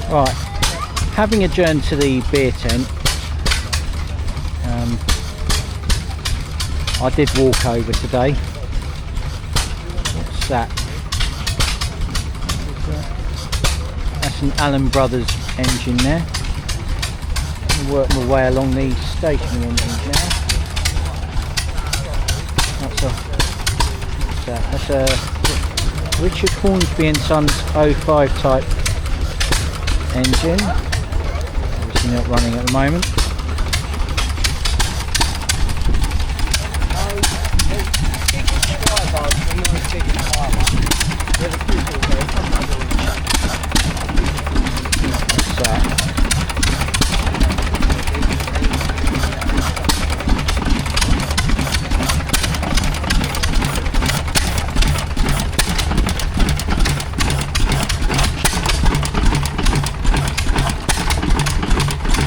Right, having adjourned to the beer tent, I did walk over today. What's that? That's an Allen Brothers engine there. I'm working my way along these stationary engines now. That's a Richard Hornsby and Sons 05 type engine. Obviously not running at the moment. What's that?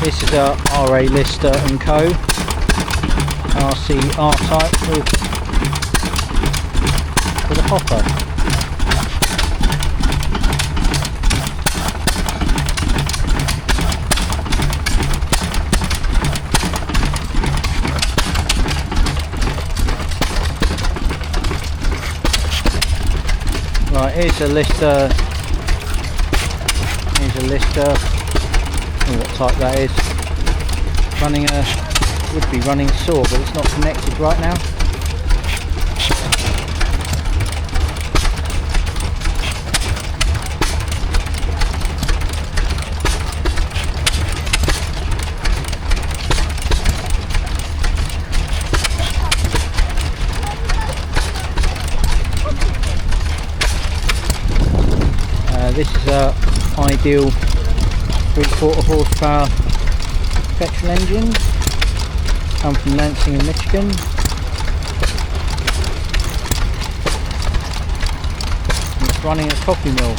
This is a RA Lister and Co. RC R-Type with a hopper. Right, here's a Lister. Here's a Lister. What type that is. Running a, would be running a saw, but it's not connected right now. This is a ideal 3/4 horsepower petrol engine. Come from Lansing in Michigan. And it's running a coffee mill.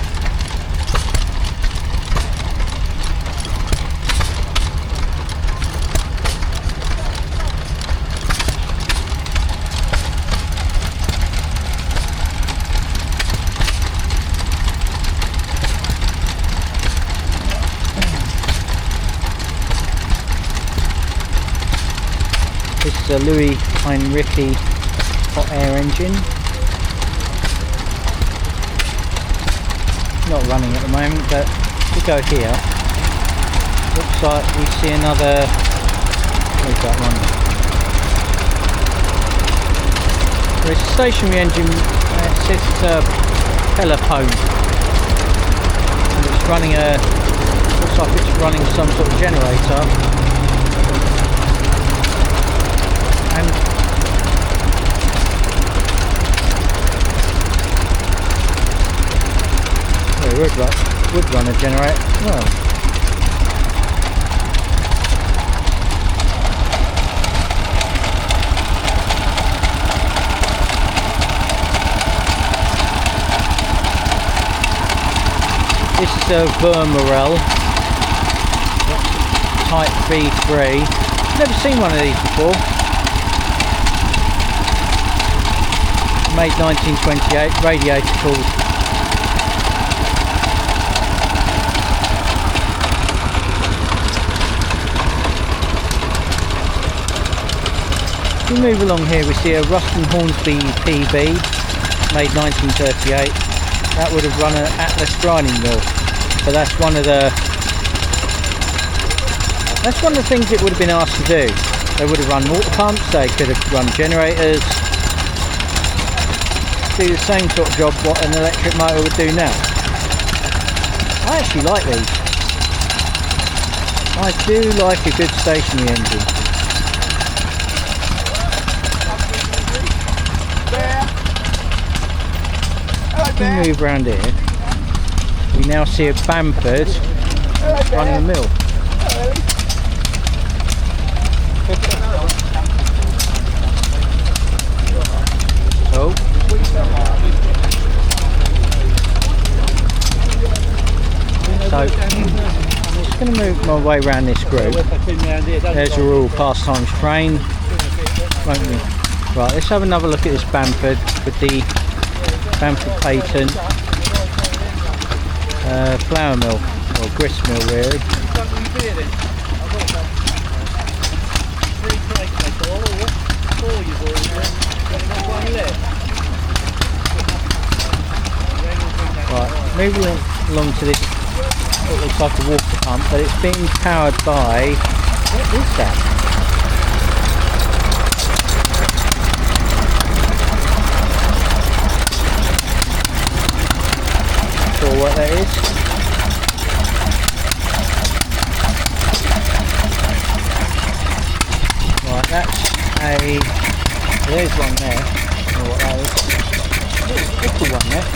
This is a Louis Heinrichi hot air engine. Not running at the moment, but if we go here, looks like we see another. Where's that one? There's a stationary engine. It says it's a Peloton. And it's running a. Looks like it's running some sort of generator. And it would run a generator. Well, this is a Vermorel Type V3. Never seen one of these before. Made 1928, radiator cooled. We move along here, we see a Ruston Hornsby PB, made 1938. That would have run an Atlas grinding mill. So that's one of the things it would have been asked to do. They would have run water pumps, they could have run generators. Do the same sort of job what an electric motor would do now. I actually like these. I do like a good stationary engine. If we move around here, we now see a Bamford running a mill. Oh. So, I'm just going to move my way around this group. There's your Royal Pastimes train. Won't we? Right, let's have another look at this Bamford with the Bamford patent flour mill. or grist mill really. Right, moving along to this, what looks like a water pump, but it's being powered by, what is that? Not sure what that is. Right, that's a, there's one there, I don't know what that is. Little one there.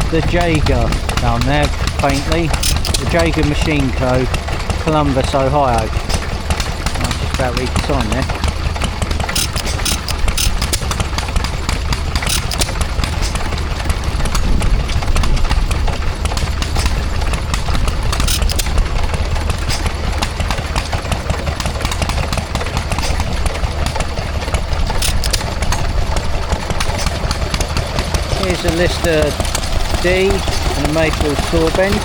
The Jaeger down there, faintly. The Jaeger Machine Co. Columbus, Ohio. I'm just about to read the sign there. Here's a list of D and a maple saw bench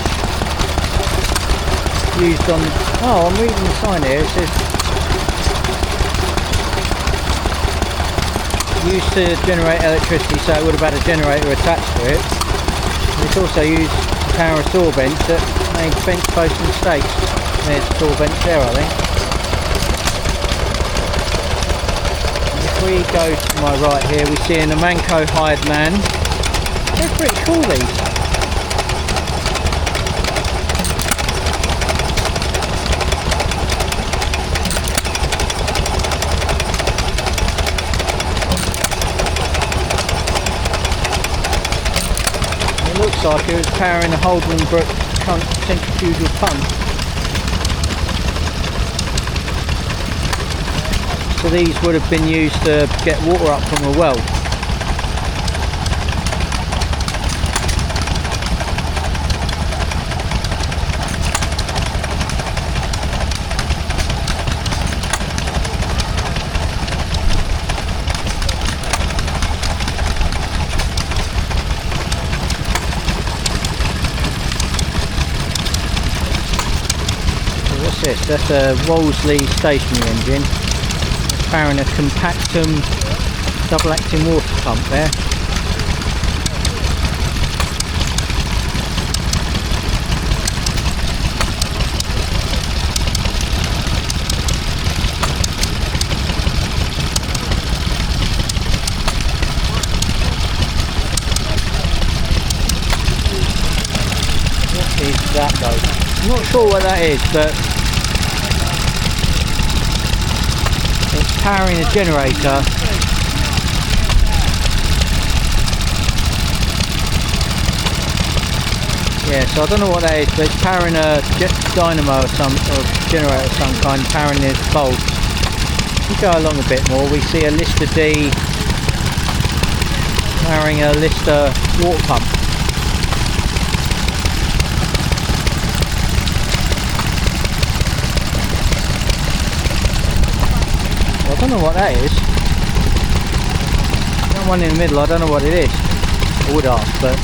used on, oh, I'm reading the sign here, it says used to generate electricity, so it would have had a generator attached to it. And it's also used to power a saw bench that made fence posts and stakes. There's a saw bench there, I think. And if we go to my right here, we see an Amanco hired man. They're pretty cool, these. It looks like it was powering a Holdenbrook centrifugal pump. So these would have been used to get water up from a well. That's a Wolseley stationary engine. It's powering a Compactum double acting water pump there. What is that though? I'm not sure what that is, but it's powering a generator. Yeah, so I don't know what that is, but it's powering a dynamo or generator of some kind, powering this bulb. If we go along a bit more, we see a Lister D powering a Lister water pump. I don't know what that is. That one in the middle, I don't know what it is. I would ask, but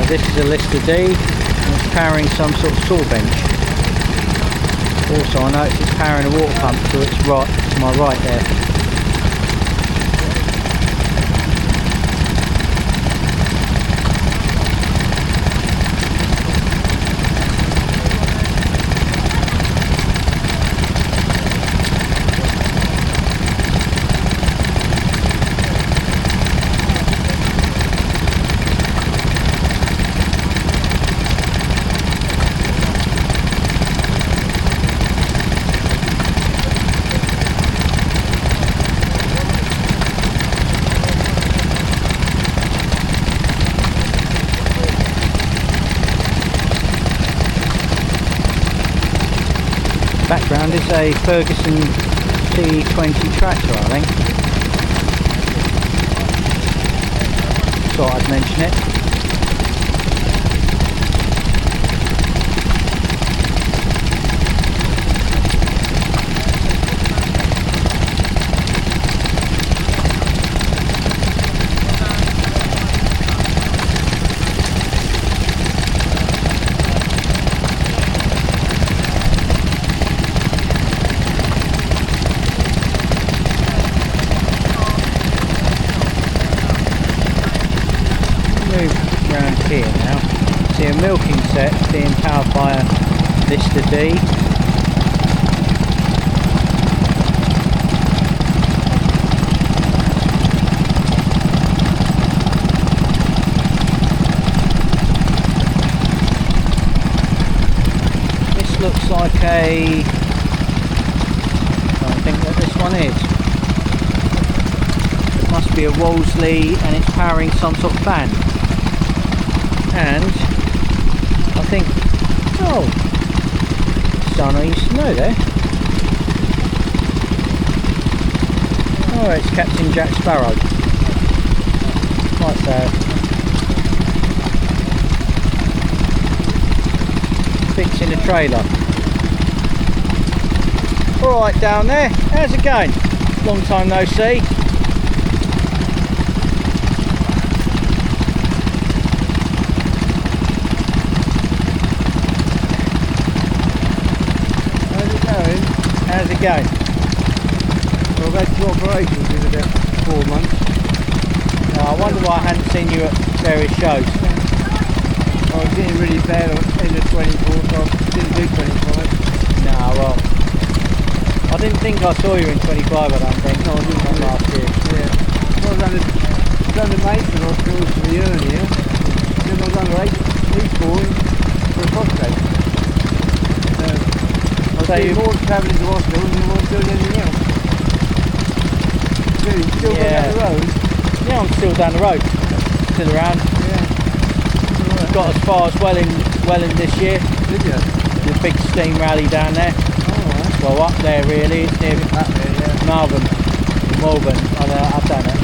this is a Lister D and it's powering some sort of saw bench. Also I notice it's powering a water pump, so it's right to my right there. background is a Ferguson T20 tractor, I think. Thought I'd mention it. Around here now, see a milking set being powered by a Vista D. This looks like a, I don't think what this one is. It must be a Wolseley and it's powering some sort of fan. And I think, oh, son, I used to know there. Oh, it's Captain Jack Sparrow. Right there. Fixing a trailer. Alright, down there, how's it going? Long time no see. How's it going? Well, I've had 2 operations in about 4 months. I wonder why I hadn't seen you at various shows. I was getting really bad in the 24, so I didn't do 25. Nah, well, I didn't think I saw you in 25, I don't think. No, I didn't. Not last year. Yeah. So I was done the Mason hospital for the hernia. Then I was under 8 for a prostate. So you more travelling to hospital than you want doing anything else. So you still go down the road? Yeah, I'm still down the road. Still around. Yeah. Got as far as Welland this year. Did you? The big steam rally down there. Oh, right. Well, up there really. It's near Up there, yeah. Malvern. I've done it.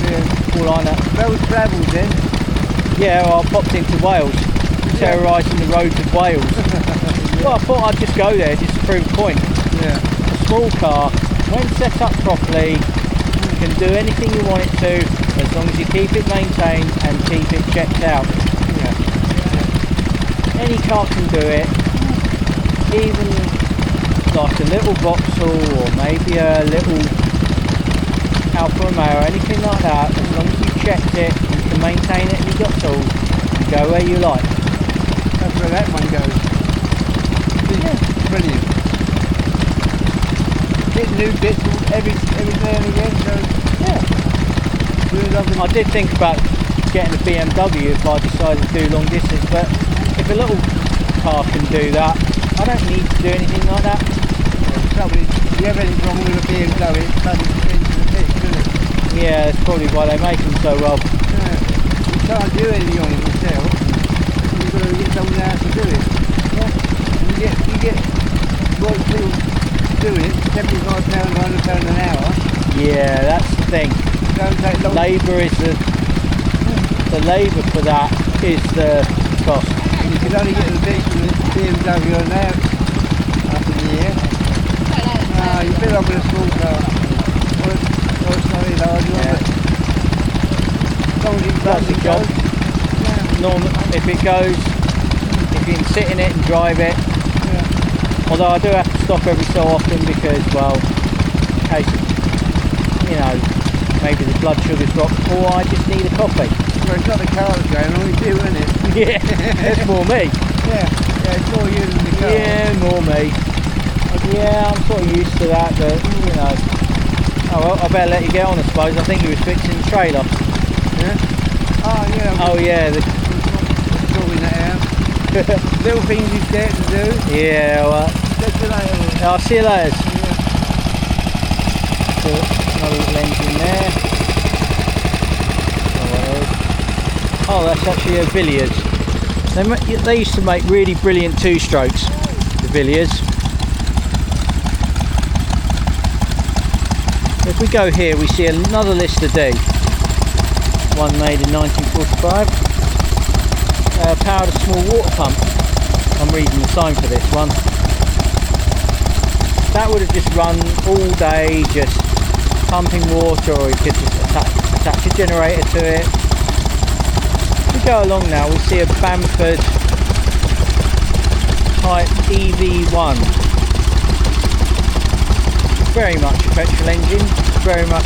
Yeah. All I know. That was travelled then? Yeah, well, I popped into Wales. Terrorising the roads of Wales. Well, I thought I'd just go there just to prove a point. Yeah. A small car, when set up properly, you can do anything you want it to, as long as you keep it maintained and keep it checked out. Yeah. Any car can do it, even like a little Vauxhall or maybe a little Alfa Romeo or anything like that. As long as you checked it, you can maintain it and you've got tools, you go where you like. That's where that one goes. Yeah. Brilliant. Get new bits every now and again, so Yeah. really lovely. I did think about getting a BMW if I decided to do long distance, but if a little car can do that, I don't need to do anything like that. Trouble is, if you have anything wrong with a BMW, it doesn't into the pitch, does it? Yeah, that's probably why they make them so well. Yeah. You can't do anything on it yourself. You've got to get someone else to do it. Yeah. You get right people doing it, £75, £100 an hour. Yeah, that's the thing. Don't take long. Labour is the labour for that is the cost. And you can only get the bits from the BMW an hour up in the air. You feel like with a small car. Or it's not really large one, Yeah. but as long as you That's the job. If it goes, if you can sit in it and drive it. Yeah. Although I do have to stop every so often because, well, in case of, you know, maybe the blood sugar's dropped or I just need a coffee. Well, it's not the car that's going on, it's you, isn't it? Yeah, it's more me. Yeah, it's more you than the car. Yeah, more me. Yeah, I'm sort of used to that, but, you know. Oh well, I better let you get on, I suppose. I think you was fixing the trailer. Yeah? Oh, yeah. Oh yeah, Sorting that out. Little things you get to do. yeah, well, Catch you later. I'll see you later. Yeah. So, another little engine there. Oh, that's actually a Villiers. They used to make really brilliant two-strokes, the Villiers. if we go here, we see another Lister D, one made in 1945, powered a small water pump. I'm reading the sign for this one. That would have just run all day, just pumping water, or you could just attach a generator to it. If we go along now, we see a Bamford type EV1. Very much a petrol engine, very much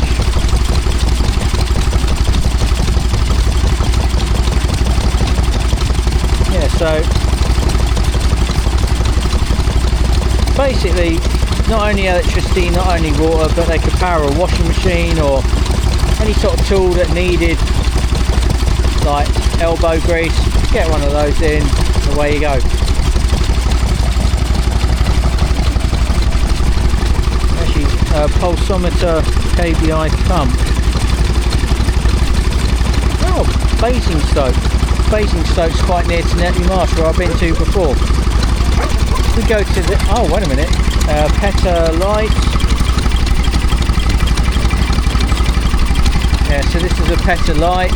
yeah, so basically not only electricity, not only water, but they could power a washing machine or any sort of tool that needed like elbow grease. Get one of those in, and away you go. Actually, pulsometer KBI pump. Oh, Basingstoke. Basingstoke's quite near to Netley Marsh, where I've been to before. We go to the, oh wait a minute, Petter lights. Yeah, so this is a Petter light.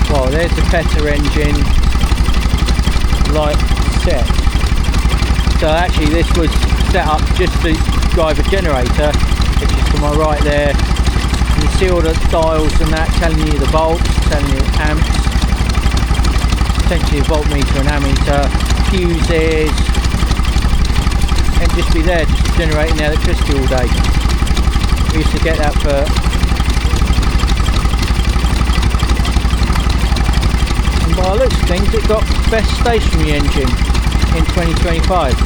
Well, there's the Petter engine light set. So actually this was set up just to drive a generator, which is to my right there. You see all the dials and that telling you the volts, telling you amps, essentially a voltmeter and ammeter, fuses, and just be there, just generating the electricity all day. We used to get that for, and by the looks of things, it got best stationary engine in 2025.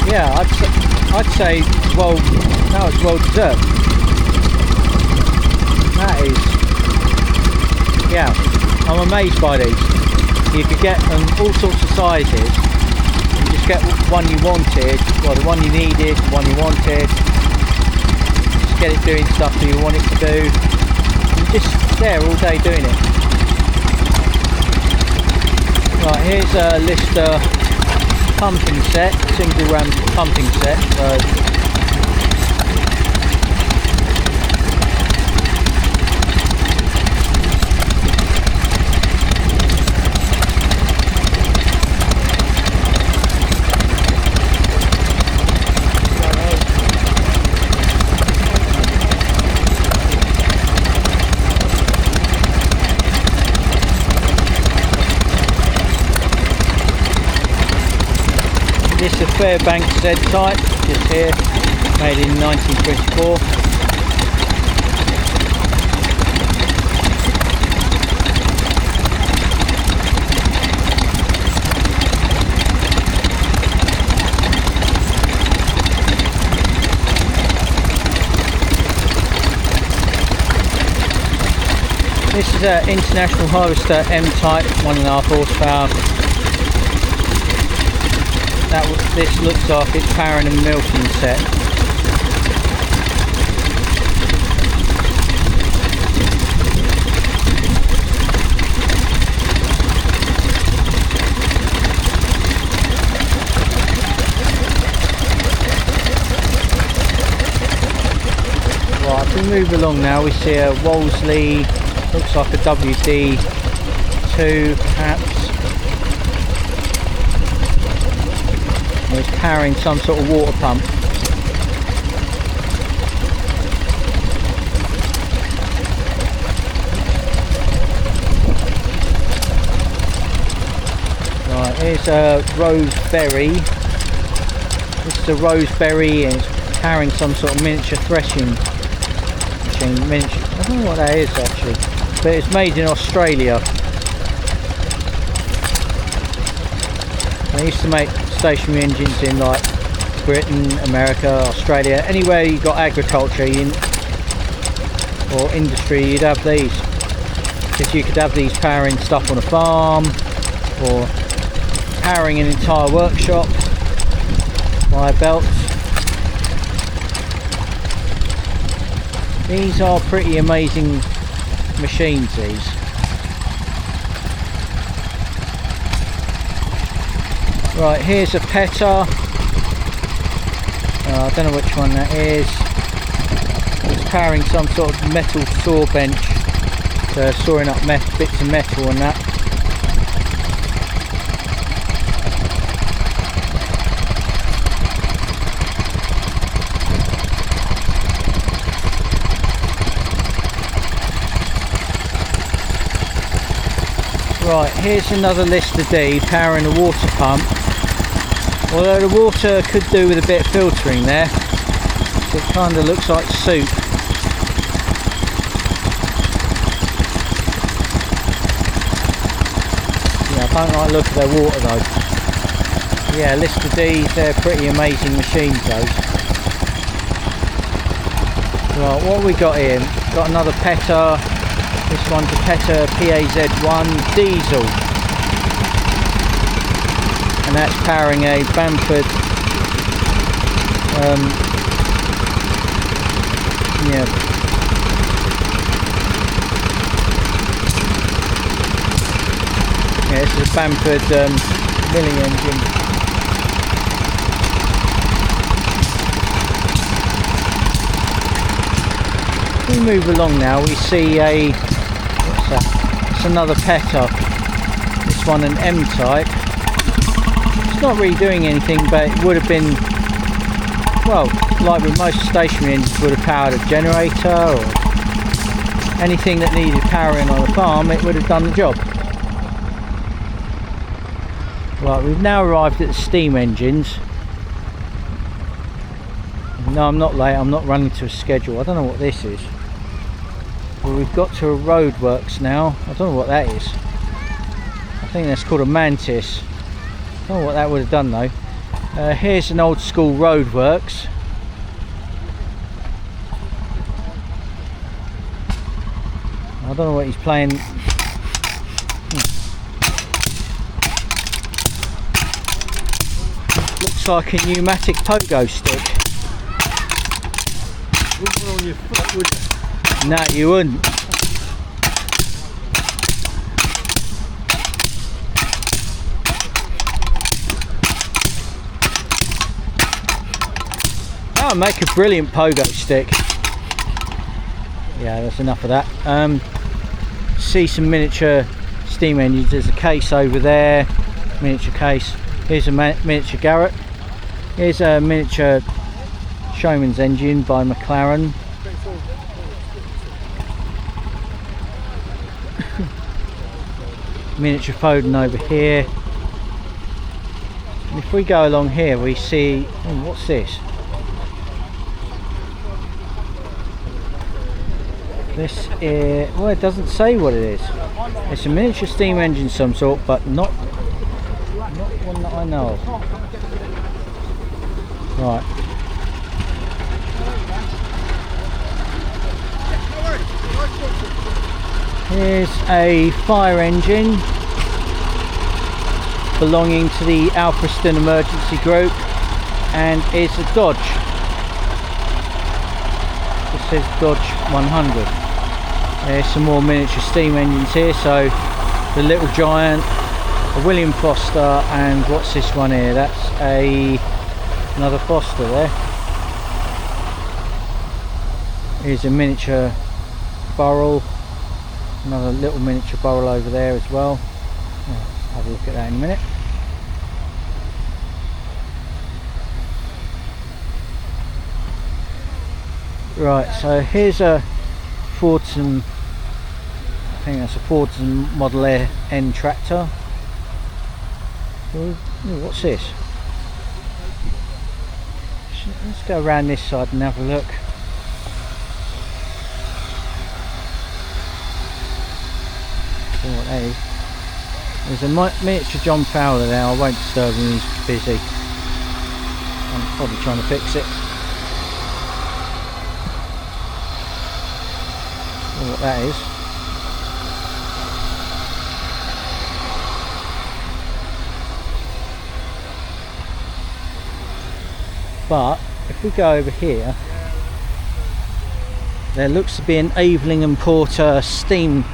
Yeah, I'd say, well, that was well deserved. That is, yeah, I'm amazed by these. You could get them all sorts of sizes. You just get one you wanted, well, the one you needed, the one you wanted. Just get it doing stuff that you want it to do. You're just there all day doing it. Right, here's a Lister pumping set, single ram pumping set. So this is a Fairbanks Z type, just here, made in 1924. This is an International Harvester M type, 1.5 horsepower. This looks like it's powering a milking set. Right, if we move along now, we see a Wolseley, looks like a WD2 perhaps. It's powering some sort of water pump. Right, here's a Roseberry. This is a Roseberry and it's powering some sort of miniature threshing machine. Miniature, I don't know what that is actually, but it's made in Australia. They used to make stationary engines in like Britain, America, Australia, anywhere you got agriculture or industry, you'd have these, because you could have these powering stuff on a farm or powering an entire workshop via belts. These are pretty amazing machines, these. Right, here's a Petter I don't know which one that is. It's powering some sort of metal saw bench, sawing up bits of metal and that. Right, here's another Lister D powering a water pump. Although the water could do with a bit of filtering there. It kind of looks like soup. Yeah, I don't like the look of their water though. Yeah, Lister D's, they're pretty amazing machines those. Right, what have we got here? Got another Petter. This one's a Petter PAZ1 diesel. And that's powering a Bamford yeah, this is a Bamford milling engine. If we move along now, we see a, what's that? It's another Petter. This one an M type. It's not really doing anything, but it would have been, well, like with most stationary engines, would have powered a generator or anything that needed powering on a farm. It would have done the job. Right, we've now arrived at the steam engines. No, I'm not late, I'm not running to a schedule. I don't know what this is. Well, we've got to a roadworks now. I don't know what that is. I think that's called a Mantis. I don't know what that would have done though. Here's an old school roadworks. I don't know what he's playing. Looks like a pneumatic pogo stick. You wouldn't put it on your foot, would you? No, you wouldn't. That would make a brilliant pogo stick. Yeah, that's enough of that. See some miniature steam engines. There's a case over there, miniature case. Here's a miniature Garrett. Here's a miniature Showman's engine by McLaren. Miniature Foden over here. And if we go along here, we see, oh, what's this? This is, well, it doesn't say what it is. It's a miniature steam engine of some sort, but not one that I know of. Right. Here's a fire engine belonging to the Alfriston Emergency Group, and it's a Dodge. It says Dodge 100. There's some more miniature steam engines here, so the Little Giant, a William Foster, and what's this one here? That's another Foster there. Here's a miniature Burrell, another little miniature Burrell over there as well. Let's have a look at that in a minute. Right, so here's a Fordson, I think that's a Fordson Model N tractor. Ooh, what's this? Let's go around this side and have a look. See what that is. There's a miniature John Fowler there. I won't disturb him, he's busy. I'm probably trying to fix it. What that is. But if we go over here, there looks to be an Aveling and Porter steam